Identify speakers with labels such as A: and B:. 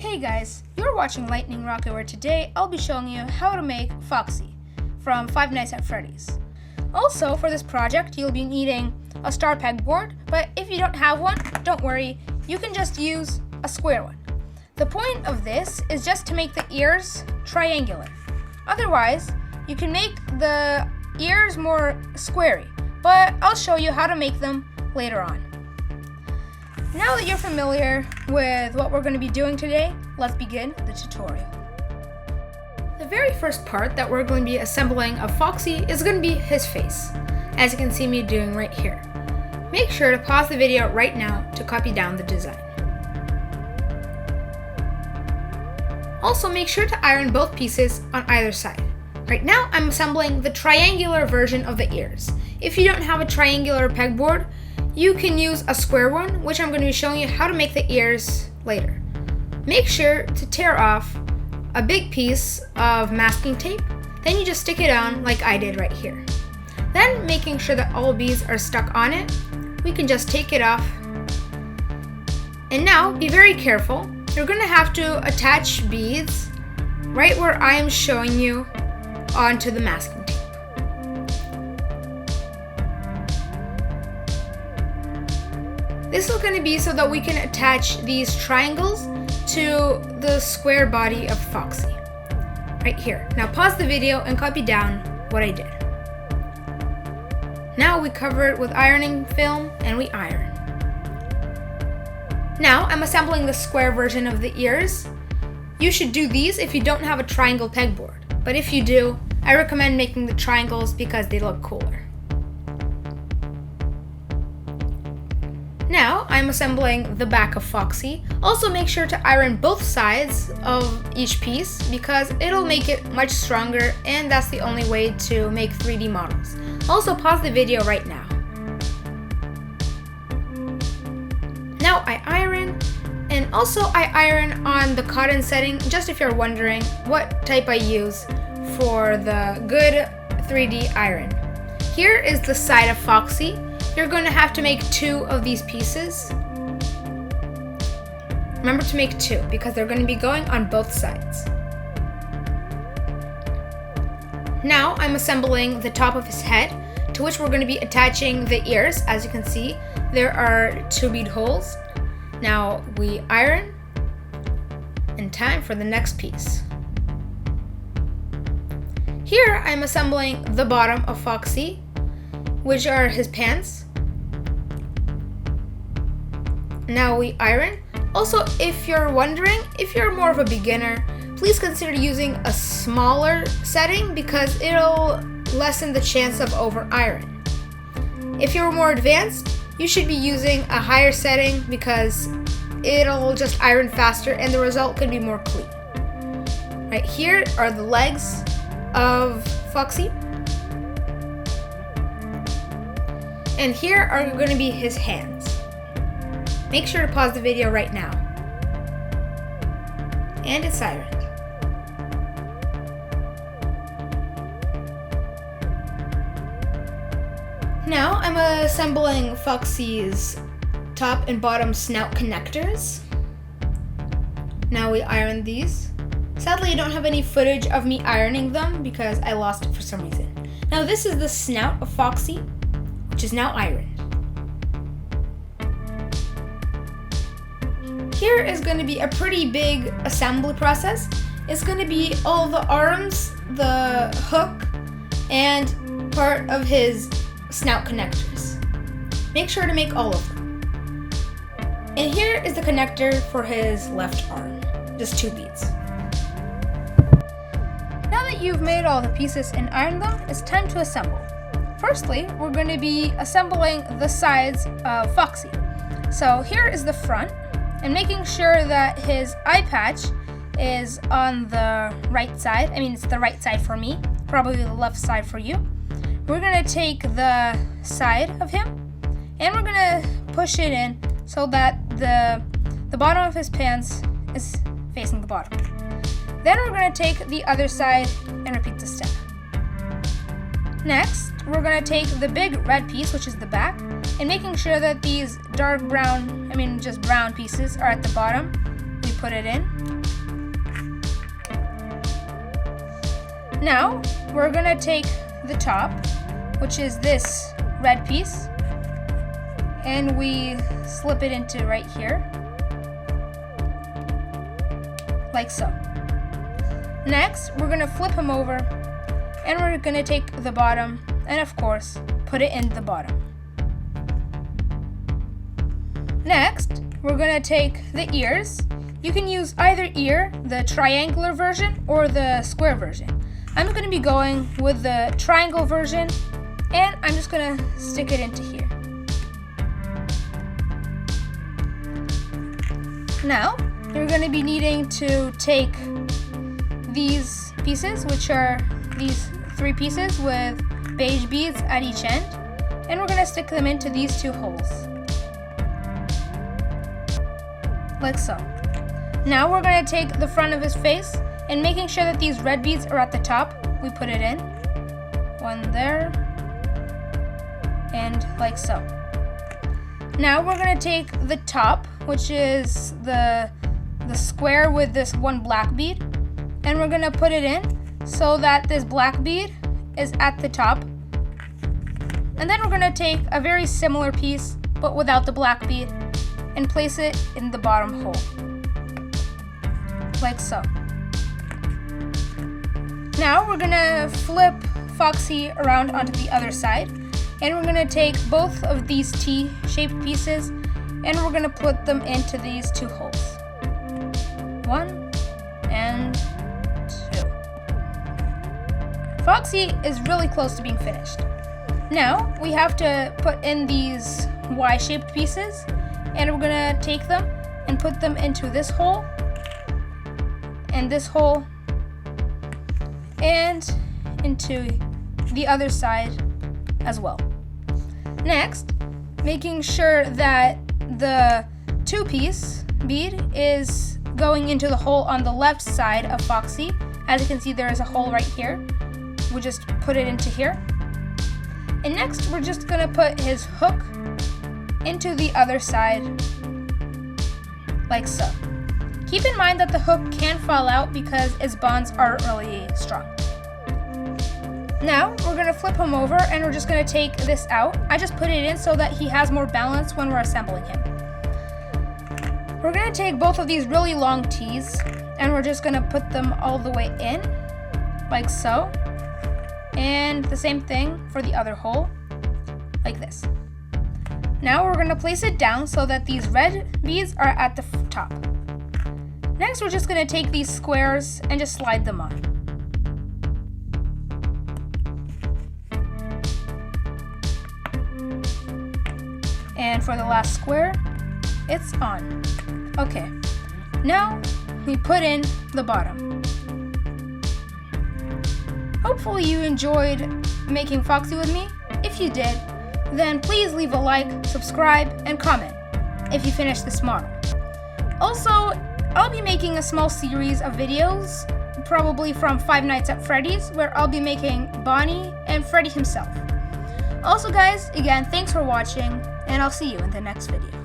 A: Hey guys, you're watching Lightning Rocket, where today I'll be showing you how to make Foxy from Five Nights at Freddy's. Also, for this project, you'll be needing a star pegboard, but if you don't have one, don't worry, you can just use a square one. The point of this is just to make the ears triangular. Otherwise, you can make the ears more squarey, but I'll show you how to make them later on. Now that you're familiar with what we're going to be doing today, let's begin the tutorial. The very first part that we're going to be assembling of Foxy is going to be his face, as you can see me doing right here. Make sure to pause the video right now to copy down the design. Also, make sure to iron both pieces on either side. Right now, I'm assembling the triangular version of the ears. If you don't have a triangular pegboard, you can use a square one, which I'm going to be showing you how to make the ears later. Make sure to tear off a big piece of masking tape, then you just stick it on like I did right here. Then, making sure that all beads are stuck on it, we can just take it off. And now, be very careful. You're going to have to attach beads right where I am showing you onto the masking tape. This is going to be so that we can attach these triangles to the square body of Foxy. Right here. Now pause the video and copy down what I did. Now we cover it with ironing film and we iron. Now I'm assembling the square version of the ears. You should do these if you don't have a triangle pegboard, but if you do, I recommend making the triangles because they look cooler. Now I'm assembling the back of Foxy. Also make sure to iron both sides of each piece because it'll make it much stronger, and that's the only way to make 3D models. Also pause the video right now. Now I iron, and also I iron on the cotton setting, just if you're wondering what type I use for the good 3D iron. Here is the side of Foxy. You're going to have to make 2 of these pieces. Remember to make 2 because they're going to be going on both sides. Now I'm assembling the top of his head, to which we're going to be attaching the ears. As you can see, there are 2 bead holes. Now we iron, and time for the next piece. Here I'm assembling the bottom of Foxy, which are his pants. Now we iron. Also, if you're wondering, if you're more of a beginner, please consider using a smaller setting because it'll lessen the chance of over iron. If you're more advanced, you should be using a higher setting because it'll just iron faster and the result could be more clean. Right here are the legs of Foxy. And here are going to be his hands. Make sure to pause the video right now. And it's ironed. Now I'm assembling Foxy's top and bottom snout connectors. Now we iron these. Sadly, I don't have any footage of me ironing them because I lost it for some reason. Now this is the snout of Foxy, which is now ironed. Here is going to be a pretty big assembly process. It's going to be all the arms, the hook, and part of his snout connectors. Make sure to make all of them. And here is the connector for his left arm, just 2 beads. Now that you've made all the pieces and ironed them, it's time to assemble. Firstly, we're going to be assembling the sides of Foxy. So here is the front, and making sure that his eye patch is on the right side. I mean, it's the right side for me, probably the left side for you. We're going to take the side of him, and we're going to push it in so that the bottom of his pants is facing the bottom. Then we're going to take the other side and repeat the step. Next, we're going to take the big red piece, which is the back, and making sure that these dark brown, just brown pieces are at the bottom. we put it in. Now, we're gonna take the top, which is this red piece, and we slip it into right here, like so. Next, we're gonna flip him over, and we're gonna take the bottom, and of course, put it in the bottom. Next, we're gonna take the ears. You can use either ear, the triangular version, or the square version. I'm gonna be going with the triangle version, and I'm just gonna stick it into here. Now, you're gonna be needing to take these pieces, which are these 3 pieces with beige beads at each end, and we're gonna stick them into these 2 holes, like so. Now we're gonna take the front of his face, and making sure that these red beads are at the top, we put it in. One there, and like so. Now we're gonna take the top, which is the square with this 1 black bead, and we're gonna put it in so that this black bead is at the top. And then we're gonna take a very similar piece, but without the black bead, and place it in the bottom hole, like so. Now we're gonna flip Foxy around onto the other side, and we're gonna take both of these T-shaped pieces, and we're gonna put them into these 2 holes. 1 and 2. Foxy is really close to being finished. Now we have to put in these Y-shaped pieces, and we're gonna take them and put them into this hole, and this hole, and into the other side as well. Next, making sure that the 2-piece bead is going into the hole on the left side of Foxy. As you can see, there is a hole right here. We just put it into here. And next, we're just gonna put his hook into the other side, like so. Keep in mind that the hook can fall out because its bonds aren't really strong. Now, we're gonna flip him over, and we're just gonna take this out. I just put it in so that he has more balance when we're assembling him. We're gonna take both of these really long T's, and we're just gonna put them all the way in, like so. And the same thing for the other hole, like this. Now we're gonna place it down so that these red beads are at the top. Next, we're just gonna take these squares and just slide them on. And for the last square, it's on. Okay, now we put in the bottom. Hopefully you enjoyed making Foxy with me. If you did, then please leave a like, subscribe, and comment if you finish this model. Also, I'll be making a small series of videos, probably from 5 Nights at Freddy's, where I'll be making Bonnie and Freddy himself. Also guys, again, thanks for watching, and I'll see you in the next video.